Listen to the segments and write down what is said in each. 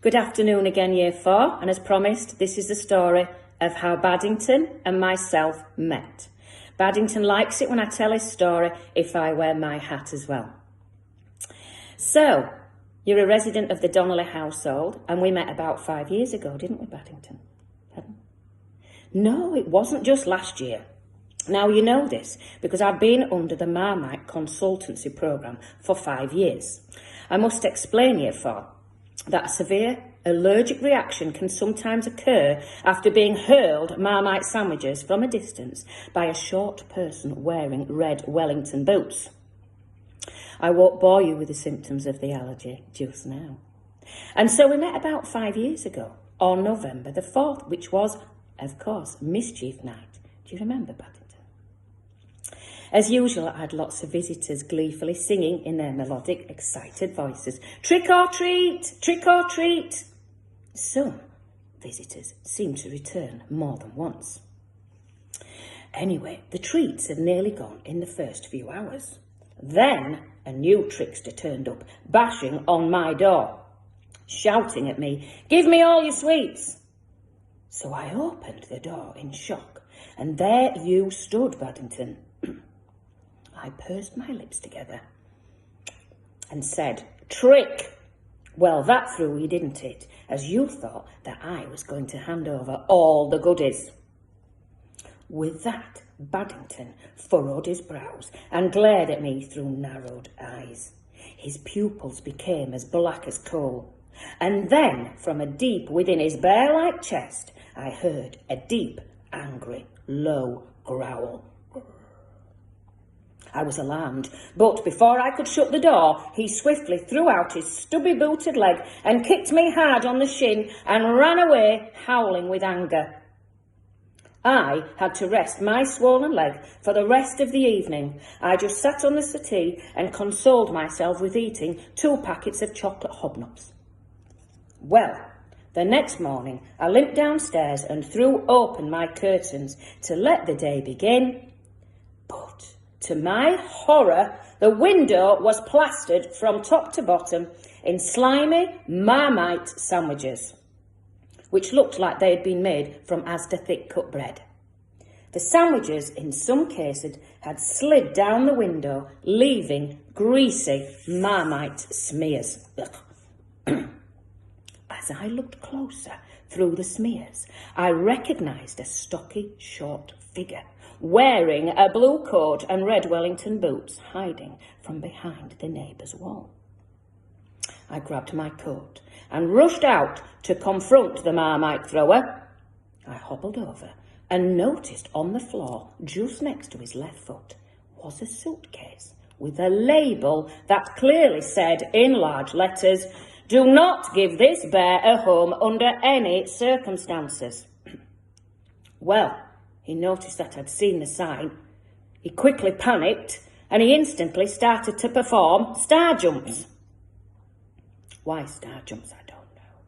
Good afternoon again, Year 4, and as promised, this is the story of how BADdington and myself met. BADdington likes it when I tell his story if I wear my hat as well. So, you're a resident of the Donnelly household, and we met about 5 years ago, didn't we, BADdington? No, it wasn't just last year. Now, you know this because I've been under the Marmite consultancy programme for 5 years. I must explain, Year 4, that a severe allergic reaction can sometimes occur after being hurled Marmite sandwiches from a distance by a short person wearing red Wellington boots. I won't bore you with the symptoms of the allergy just now. And so we met about 5 years ago on November the 4th, which was, of course, Mischief Night. Do you remember, BADdington? As usual, I had lots of visitors gleefully singing in their melodic, excited voices, "Trick or treat! Trick or treat!" Some visitors seemed to return more than once. Anyway, the treats had nearly gone in the first few hours. Then a new trickster turned up, bashing on my door, shouting at me, "Give me all your sweets!" So I opened the door in shock, and there you stood, BADdington. I pursed my lips together and said, "Trick!" Well, that threw you, didn't it? As you thought that I was going to hand over all the goodies. With that, BADdington furrowed his brows and glared at me through narrowed eyes. His pupils became as black as coal. And then, from a deep within his bear-like chest, I heard a deep, angry, low growl. I was alarmed, but before I could shut the door, he swiftly threw out his stubby-booted leg and kicked me hard on the shin and ran away, howling with anger. I had to rest my swollen leg for the rest of the evening. I just sat on the settee and consoled myself with eating 2 packets of chocolate hobnobs. Well, the next morning, I limped downstairs and threw open my curtains to let the day begin. But to my horror, the window was plastered from top to bottom in slimy Marmite sandwiches, which looked like they had been made from Asda thick-cut bread. The sandwiches, in some cases, had slid down the window, leaving greasy Marmite smears. As I looked closer through the smears, I recognised a stocky, short figure, wearing a blue coat and red Wellington boots, hiding from behind the neighbour's wall. I grabbed my coat and rushed out to confront the Marmite thrower. I hobbled over and noticed on the floor, just next to his left foot, was a suitcase with a label that clearly said in large letters, "Do not give this bear a home under any circumstances." Well, he noticed that I'd seen the sign. He quickly panicked and he instantly started to perform star jumps. Why star jumps, I don't know.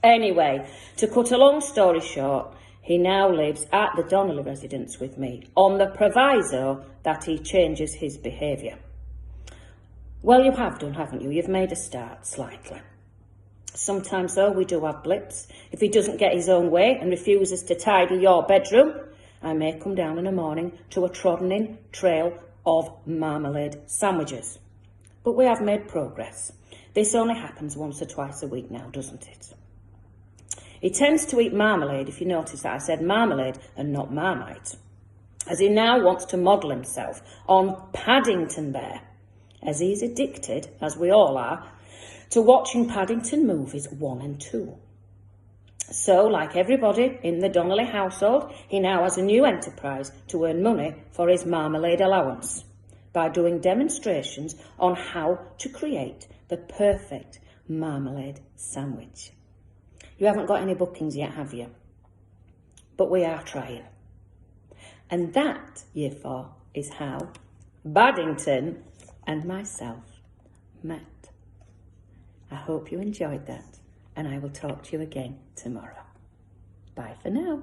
Anyway, to cut a long story short, he now lives at the Donnelly residence with me on the proviso that he changes his behaviour. Well, you have done, haven't you? You've made a start, slightly. Sometimes, though, we do have blips. If he doesn't get his own way and refuses to tidy your bedroom, I may come down in the morning to a trodden-in trail of marmalade sandwiches. But we have made progress. This only happens once or twice a week now, doesn't it? He tends to eat marmalade, if you notice that I said marmalade and not Marmite, as he now wants to model himself on Paddington Bear, as he's addicted, as we all are, to watching Paddington movies 1 and 2. So, like everybody in the Donnelly household, he now has a new enterprise to earn money for his marmalade allowance by doing demonstrations on how to create the perfect marmalade sandwich. You haven't got any bookings yet, have you? But we are trying. And that, Year 4, is how BADdington and myself met. I hope you enjoyed that, and I will talk to you again tomorrow. Bye for now.